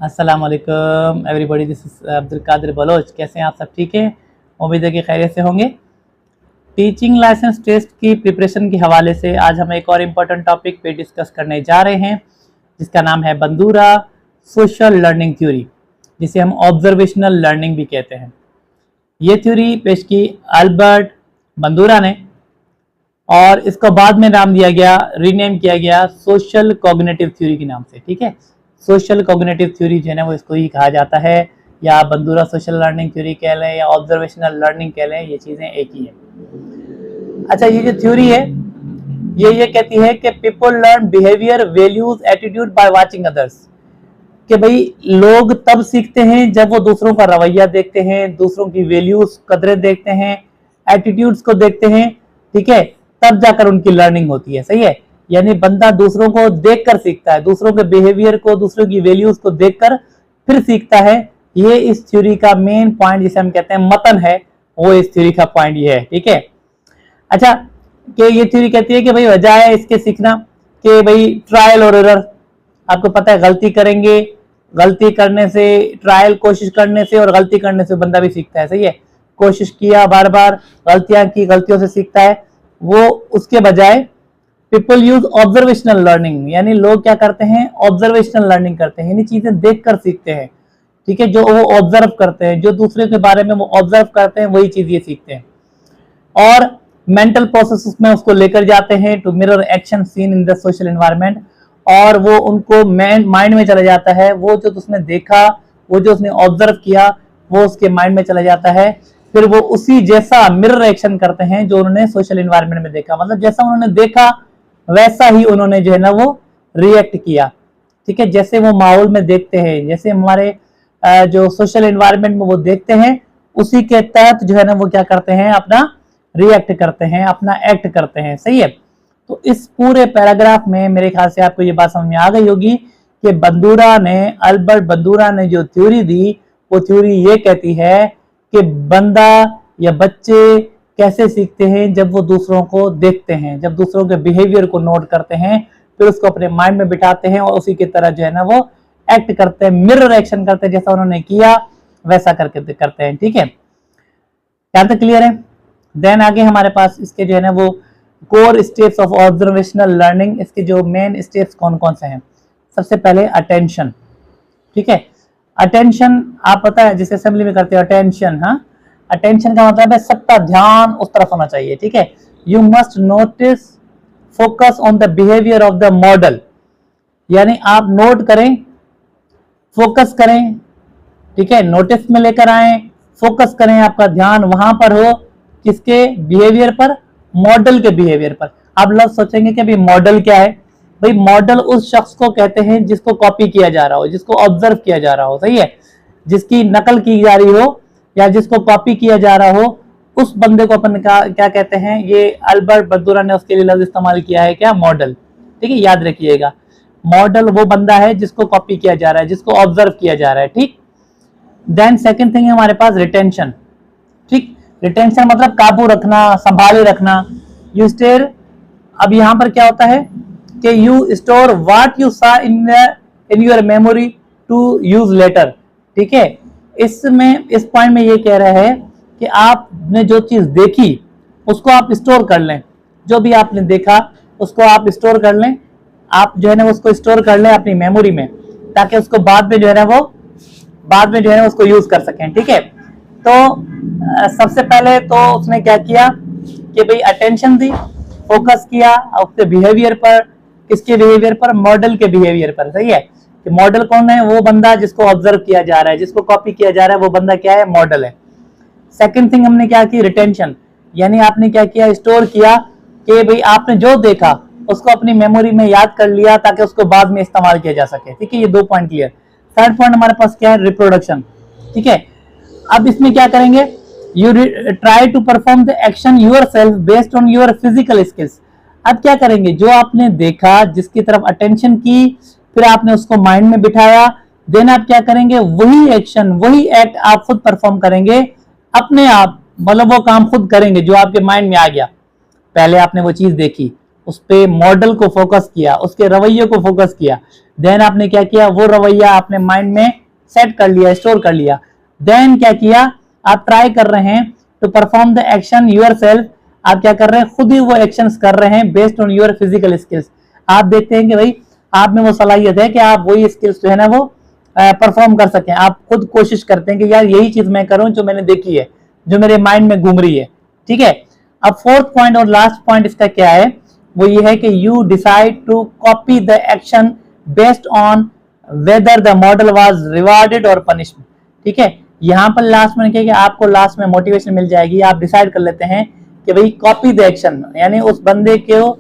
अस्सलाम वालेकुम everybody, this is Abdul Qadir Baloch. कैसे हैं आप सब? ठीक है, उम्मीद है कि खैरियत से होंगे। टीचिंग लाइसेंस टेस्ट की प्रिपरेशन के हवाले से आज हम एक और इम्पोर्टेंट टॉपिक पे डिस्कस करने जा रहे हैं, जिसका नाम है बंदूरा सोशल लर्निंग थ्योरी, जिसे हम ऑब्जर्वेशनल लर्निंग भी कहते हैं। ये थ्योरी पेश की अल्बर्ट बंदूरा ने और इसको बाद में नाम दिया गया, रीनेम किया गया सोशल कॉग्निटिव थ्योरी के नाम से। ठीक है, सोशल कॉग्निटिव थ्योरी जो है ना वो इसको ही कहा जाता है, या बंदूरा सोशल लर्निंग थ्योरी कह लें या ऑब्जर्वेशनल लर्निंग कह लें, ये चीजें एक ही है। अच्छा, ये जो थ्योरी है ये कहती है कि people learn behaviour, values, attitude by watching others. कि भाई लोग तब सीखते हैं जब वो दूसरों का रवैया देखते हैं, दूसरों की वैल्यूज कदरें देखते हैं, एटीट्यूड्स को देखते हैं। ठीक है, तब जाकर उनकी लर्निंग होती है। सही है, यानी बंदा दूसरों को देखकर सीखता है, दूसरों के बिहेवियर को, दूसरों की वैल्यूज को देखकर फिर सीखता है। ये इस थ्योरी का मेन पॉइंट, जिसे हम कहते हैं मतन है, वो इस थ्योरी का पॉइंट ये है। ठीक है, अच्छा, कि ये थ्योरी कहती है कि भाई वजह है इसके सीखना कि भाई ट्रायल और एरर। आपको पता है गलती करेंगे, गलती करने से, ट्रायल कोशिश करने से और गलती करने से बंदा भी सीखता है। सही है, कोशिश किया, बार बार गलतियां की, गलतियों से सीखता है वो। उसके बजाय पीपल यूज ऑब्जर्वेशनल लर्निंग, यानी लोग क्या करते हैं, ऑब्जर्वेशनल लर्निंग करते हैं, यानी चीजें देखकर सीखते हैं। ठीक है, जो वो ऑब्जर्व करते हैं, जो दूसरे के बारे में वो ऑब्जर्व करते हैं, वही चीज ये सीखते हैं। और मेंटल प्रोसेस में उसको लेकर जाते हैं to mirror action seen in the social environment, और वो उनको माइंड में चला जाता है। वो जो उसने देखा, वो जो उसने ऑब्जर्व किया, वो उसके माइंड में चला जाता है। फिर वो उसी जैसा मिरर एक्शन करते हैं जो उन्होंने सोशल एनवायरनमेंट में देखा, मतलब जैसा उन्होंने देखा वैसा ही उन्होंने जो है ना वो रिएक्ट किया। ठीक है, जैसे वो माहौल में देखते हैं, जैसे हमारे जो सोशल एनवायरनमेंट में वो देखते हैं, उसी के तहत जो है ना वो क्या करते हैं, अपना रिएक्ट करते हैं, अपना एक्ट करते हैं। सही है, तो इस पूरे पैराग्राफ में मेरे ख्याल से आपको ये बात समझ में आ गई होगी कि अल्बर्ट बंदूरा ने जो थ्योरी दी, वो थ्योरी ये कहती है कि बंदा या बच्चे कैसे सीखते हैं, जब वो दूसरों को देखते हैं, जब दूसरों के बिहेवियर को नोट करते हैं, फिर उसको अपने माइंड में बिठाते हैं और उसी की तरह जो है ना वो एक्ट करते हैं, मिरर एक्शन करते हैं, जैसा उन्होंने किया वैसा करके करते हैं। ठीक है, यहां तक क्लियर है? देन आगे हमारे पास इसके जो है ना वो core steps of observational learning, इसके जो मेन स्टेप्स कौन कौन से हैं। सबसे पहले अटेंशन। ठीक है, अटेंशन आप पता है जिसे असेंबली में करते हैं अटेंशन। हाँ, अटेंशन का मतलब है सबका ध्यान उस तरफ होना चाहिए। ठीक है, you must notice, focus on the behaviour of the model, यानी आप नोट करें, फोकस करें। ठीक है, नोटिस में लेकर आए, फोकस करें, आपका ध्यान वहां पर हो, किसके बिहेवियर पर, मॉडल के बिहेवियर पर। आप लोग सोचेंगे कि भाई मॉडल क्या है? भाई मॉडल उस शख्स को कहते हैं जिसको कॉपी किया जा रहा हो, जिसको ऑब्जर्व किया जा रहा हो। सही है, जिसकी नकल की जा रही हो या जिसको कॉपी किया जा रहा हो, उस बंदे को अपन क्या कहते हैं। ये अल्बर्ट बंदूरा ने उसके लिए लफ्ज इस्तेमाल किया है, क्या? मॉडल। ठीक है, याद रखिएगा, मॉडल वो बंदा है जिसको कॉपी किया जा रहा है, जिसको ऑब्जर्व किया जा रहा है। ठीक, देन सेकंड थिंग है हमारे पास रिटेंशन। ठीक, रिटेंशन मतलब काबू रखना, संभाले रखना। यू स्टेयर, अब यहां पर क्या होता है कि you store what you saw in your memory to use later. ठीक है, इसमें इस पॉइंट में ये कह रहा है कि आपने जो चीज देखी उसको आप स्टोर कर लें, जो भी आपने देखा उसको आप स्टोर कर लें, आप जो है ना उसको स्टोर कर लें अपनी मेमोरी में, ताकि उसको बाद में जो है ना उसको यूज कर सकें। ठीक है, तो सबसे पहले तो उसने क्या किया कि भाई अटेंशन दी, फोकस किया उसके बिहेवियर पर। किसके बिहेवियर पर? मॉडल के बिहेवियर पर। सही है, कि मॉडल कौन है? वो बंदा जिसको ऑब्जर्व किया जा रहा है, जिसको कॉपी किया जा रहा है, वो बंदा क्या है? मॉडल है। सेकंड थिंग हमने क्या की? रिटेंशन, यानी आपने क्या किया? स्टोर किया कि भाई आपने जो देखा उसको अपनी मेमोरी में याद कर लिया, ताकि उसको बाद में इस्तेमाल किया जा सके। ठीक है, ये दो पॉइंट क्लियर। थर्ड पॉइंट हमारे पास क्या है? रिप्रोडक्शन। ठीक है, अब इसमें क्या करेंगे? You try to perform the action yourself based on your physical skills. अब क्या करेंगे? जो आपने देखा, जिसकी तरफ अटेंशन की, फिर आपने उसको माइंड में बिठाया, देन आप क्या करेंगे? वही एक्शन, वही एक्ट आप खुद परफॉर्म करेंगे अपने आप, मतलब वो काम खुद करेंगे जो आपके माइंड में आ गया। पहले आपने वो चीज देखी, उस पे मॉडल को फोकस किया, उसके रवैये को फोकस किया, देन आपने क्या किया, वो रवैया आपने माइंड में सेट कर लिया, स्टोर कर लिया। देन क्या किया, आप ट्राई कर रहे हैं to perform the action yourself. आप क्या कर रहे हैं, खुद ही वो एक्शंस कर रहे हैं based on your physical skills. आप देखते हैं कि भाई आप में वो सलाहियत है कि आप वही स्किल्स जो है ना वो परफॉर्म कर सकें। आप खुद कोशिश करते हैं कि यार यही चीज मैं करूं जो मैंने देखी है, जो मेरे माइंड में घूम रही है। ठीक है, अब फोर्थ पॉइंट और लास्ट पॉइंट इसका क्या है, वो ये है कि you decide to copy the action based on whether the model was rewarded और पनिश्ड। ठीक है, यहां पर लास्ट में क्या कि आपको लास्ट में मोटिवेशन मिल जाएगी। आप डिसाइड कर लेते हैं कि भाई कॉपी द एक्शन, यानी उस बंदे को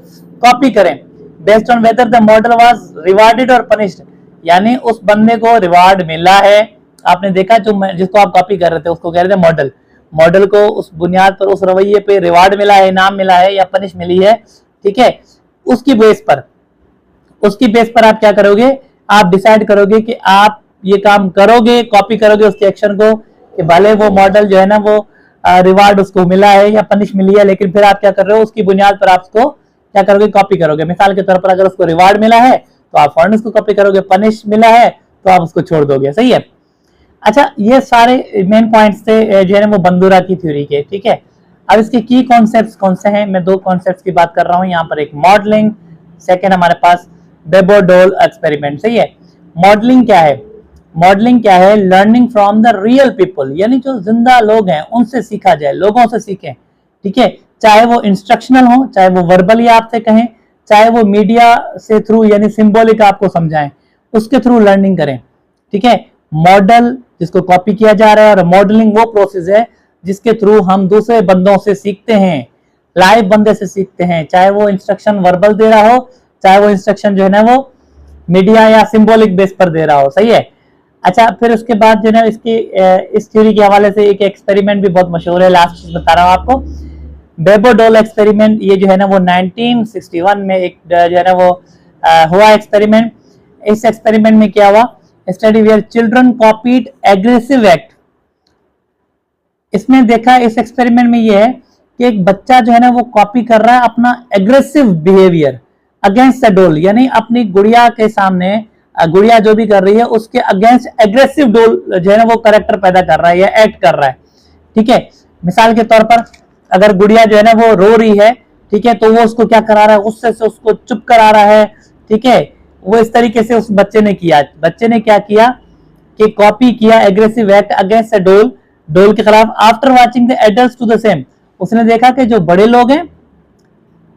कॉपी करें based on whether the model was rewarded और पनिश्ड, यानी उस बंदे को रिवार्ड मिला है। आपने देखा जो जिसको आप कॉपी कर रहे थे उसको कह रहे थे मॉडल, मॉडल को उस बुनियाद पर, उस रवैये पे रिवार्ड मिला है, इनाम मिला है या पनिश मिली है। ठीक है, उसकी बेस पर आप क्या करोगे, आप डिसाइड करोगे कि आप ये काम करोगे, कॉपी करोगे उसके एक्शन को, कि भले वो मॉडल जो है ना वो रिवार्ड उसको मिला है या पनिश मिली है, लेकिन फिर आप क्या कर रहे हो, उसकी बुनियाद पर आप उसको क्या करोगे, कॉपी करोगे। मिसाल के तौर पर अगर उसको रिवार्ड मिला है तो आप फौरन उसको कॉपी करोगे, पनिश मिला है तो आप उसको छोड़ दोगे। सही है। अच्छा, ये सारे मेन पॉइंट्स थे जो है ना वो बंदूरा की थ्योरी के। ठीक है, अब इसके की कॉन्सेप्ट्स कौन से हैं, मैं दो कॉन्सेप्ट्स की बात कर रहा हूं यहाँ पर। एक मॉडलिंग, सेकेंड हमारे पास बेबो-डोल एक्सपेरिमेंट। सही है। मॉडलिंग क्या है, मॉडलिंग क्या है, learning from the real people, यानी जो जिंदा लोग हैं उनसे सीखा जाए, लोगों से सीखें। ठीक है, चाहे वो इंस्ट्रक्शनल हो, चाहे वो वर्बली आपसे कहें, चाहे वो मीडिया से थ्रू यानी सिंबॉलिक आपको समझाएं, उसके थ्रू लर्निंग करें। ठीक है, मॉडल जिसको कॉपी किया जा रहा है, और मॉडलिंग वो प्रोसेस है जिसके थ्रू हम दूसरे बंदों से सीखते हैं, लाइव बंदे से सीखते हैं, चाहे वो इंस्ट्रक्शन वर्बल दे रहा हो, चाहे वो इंस्ट्रक्शन जो है ना वो मीडिया या सिंबॉलिक बेस पर दे रहा हो। सही है। अच्छा, फिर उसके बाद जो है ना इसकी इस थ्योरी के हवाले से एक एक्सपेरिमेंट भी बहुत मशहूर है, लास्ट चीज बता रहा हूं आपको, बेबो-डोल एक्सपेरिमेंट। ये जो है ना वो 1961 में एक जो है ना वो हुआ एक्सपेरिमेंट। इस एक्सपेरिमेंट में क्या हुआ, study where children copied aggressive act. इसमें देखा, इस एक्सपेरिमेंट में ये है कि एक बच्चा जो है ना वो कॉपी कर रहा है अपना एग्रेसिव बिहेवियर अगेंस्ट द डोल, यानी अपनी गुड़िया के सामने, गुड़िया जो भी कर रही है उसके अगेंस्ट एग्रेसिव डोल जो है ना वो कैरेक्टर पैदा कर रहा है या एक्ट कर रहा है। ठीक है, मिसाल के तौर पर अगर गुड़िया जो है ना वो रो रही है, ठीक है, तो वो उसको क्या करा रहा है, गुस्से से उसको चुप करा रहा है। ठीक है, वो इस तरीके से उस बच्चे ने किया। बच्चे ने क्या किया कि कॉपी किया एग्रेसिव एक्ट अगेंस्ट डोल, डोल के खिलाफ। After watching the adults to the same, उसने देखा कि जो बड़े लोग हैं,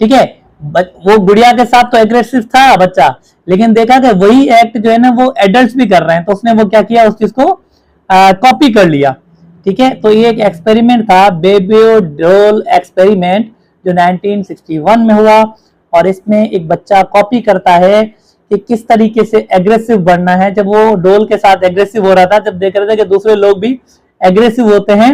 ठीक है, वो गुड़िया के साथ तो एग्रेसिव था बच्चा, लेकिन देखा कि वही एक्ट जो है ना वो एडल्ट्स भी कर रहे हैं, तो उसने वो क्या किया, उस चीज को कॉपी कर लिया। ठीक है, तो ये एक एक्सपेरिमेंट था, बेबो-डोल एक्सपेरिमेंट, जो 1961 में हुआ। और इसमें एक बच्चा कॉपी करता है कि किस तरीके से एग्रेसिव बनना है। जब वो डोल के साथ एग्रेसिव हो रहा था, जब देख रहे थे कि दूसरे लोग भी एग्रेसिव होते हैं,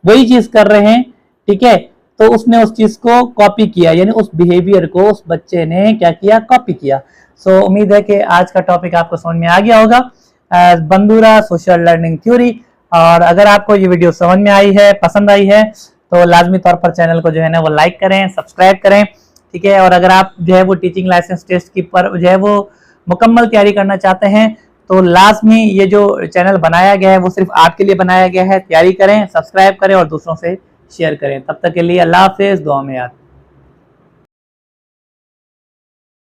वही चीज कर रहे हैं, ठीक है, तो उसने उस चीज को कॉपी किया, यानी उस बिहेवियर को उस बच्चे ने क्या किया, कॉपी किया। सो उम्मीद है कि आज का टॉपिक आपको समझ में आ गया होगा, बंदूरा सोशल लर्निंग थ्योरी। और अगर आपको ये वीडियो समझ में आई है, पसंद आई है, तो लाजमी तौर पर चैनल को जो है ना वो लाइक करें, सब्सक्राइब करें। ठीक है, और अगर आप जो है वो टीचिंग लाइसेंस टेस्ट की पर जो है वो मुकम्मल तैयारी करना चाहते हैं, तो लाजमी ये जो चैनल बनाया गया है वो सिर्फ आपके लिए बनाया गया है। तैयारी करें, सब्सक्राइब करें और दूसरों से शेयर करें। तब तक के लिए अल्लाह हाफिज़, दुआ में याद।